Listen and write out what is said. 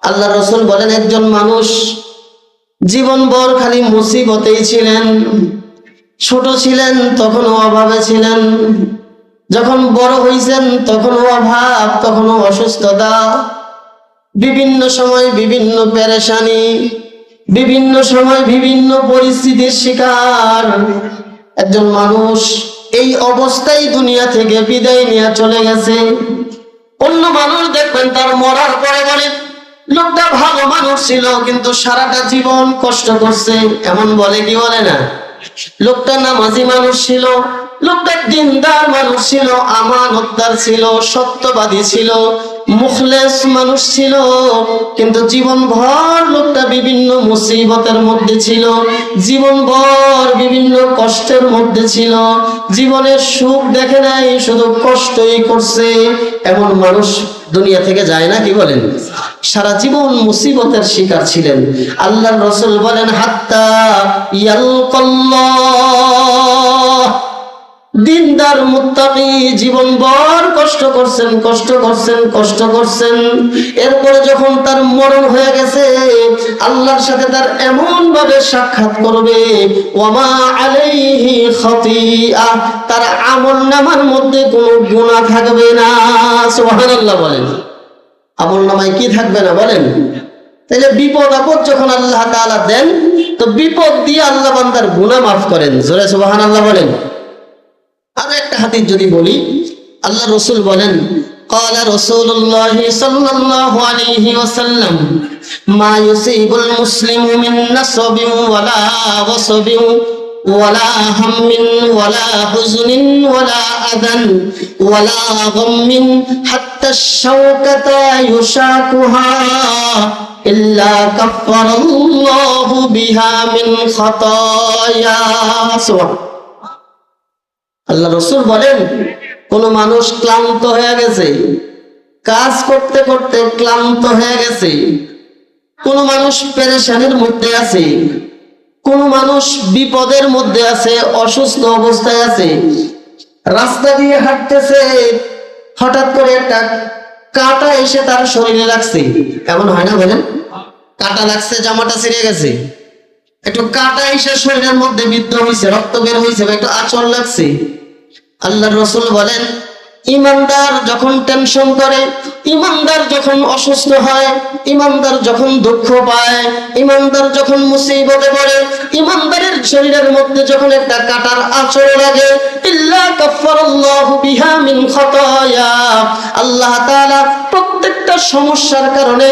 আল্লাহ রাসূল বলেন একজন মানুষ জীবনভর খালি মুসিবতেই ছিলেন। ছোট ছিলেন তখনও অভাবে ছিলেন, যখন বড় হইছেন তখনও অভাব, তখনও অসুস্থতা, বিভিন্ন সময় বিভিন্ন পেরেশানি, বিভিন্ন সময় বিভিন্ন পরিস্থিতির শিকার। একজন মানুষ এই অবস্থায় দুনিয়া থেকে বিদায় নিয়ে চলে গেছে। অন্য মানুষ দেখবেন তার মরার পরে বলে লোকটা ভালো মানুষ ছিল কিন্তু সারাটা জীবন কষ্ট করছে, এমন বলে কি বলে না? লোকটা নামাজি মানুষ ছিল, লোকটা দিনদার মানুষ ছিল, আমানতদার ছিল, সত্যবাদী ছিল, মুখলেস মানুষ ছিল, কিন্তু জীবনভর লোকটা বিভিন্ন মুসিবতের মধ্যে ছিল, জীবনভর বিভিন্ন কষ্টের মধ্যে ছিল, জীবনের সুখ দেখে নাই, শুধু কষ্টই করছে। এমন মানুষ দুনিয়া থেকে যায় না, কি বলেন? সারা জীবন মুসিবতের শিকার ছিলেন। আল্লাহর রাসূল বলেন হাত্তা ইয়ালকাল্লাহ, দিনদার মুত্তাকি জীবনভর কষ্ট করছেন, এরপরে যখন তার মরণ হয়ে গেছে আল্লাহর সাথে তার এমন ভাবে সাক্ষাৎ করবে ওয়ামা আলাইহি খাতিয়া, তার আমলনামার মধ্যে কোনো গুনাহ থাকবে না। সুবহানাল্লাহ বলেন। আমলনামায় কি থাকবে না বলেন? তাহলে বিপদ আপদ যখন আল্লাহ তাআলা দেন তো বিপদ দিয়ে আল্লাহ বান্দার গুনাহ মাফ করেন। জোরে সুবহানাল্লাহ বলেন। আর একটা হাদিস যদি বলি, আল্লাহ রাসূল বলেন ক্বালা রাসূলুল্লাহ সাল্লাল্লাহু আলাইহি ওয়াসাল্লাম মা ইউসিবুল মুসলিমু মিন নাসাবিন ওয়ালা ওয়াসাবিন ওয়ালা হাম্মিন ওয়ালা হুজনিন ওয়ালা আদান ওয়ালা গাম্মিন হাত্তা আশ-শাওকাতা ইউশাকুহা ইল্লা কাফফারাল্লাহু বিহা মিন খাতায়া। আল্লাহ রাসূল বলেন কোন মানুষ ক্লান্ত হয়ে গেছে, কাজ করতে করতে ক্লান্ত হয়ে গেছে, কোন মানুষ পেরেশানির মধ্যে আছে, কোন মানুষ বিপদের মধ্যে আছে, অসুস্থ অবস্থায় আছে, রাস্তা দিয়ে হাঁটতেছে, হঠাৎ করে একটা কাঁটা এসে তার শরীরে লাগছে, এমন হয় না বলেন? কাঁটা লাগছে, জামাটা ছিঁড়ে গেছে, একটু কাঁটা এসে শরীরের মধ্যে বিদ্ধ হয়েছে, রক্ত বের হয়েছে, একটু আঁচড় লাগছে। আল্লাহর রাসূল বলেন ইমানদার যখন টেনশন করে, ইমানদার যখন অসুস্থ হয়, ইমানদার যখন দুঃখ পায়, ইমানদার যখন মুসিবতে পড়ে, ইমানদারের শরীরের মধ্যে যখন একটা কাঁটার আঁচড় লাগে, ইল্লা কাফফারাল্লাহু বিহা মিন খাতায়া, আল্লাহ তাআলা প্রত্যেকটা সমস্যার কারণে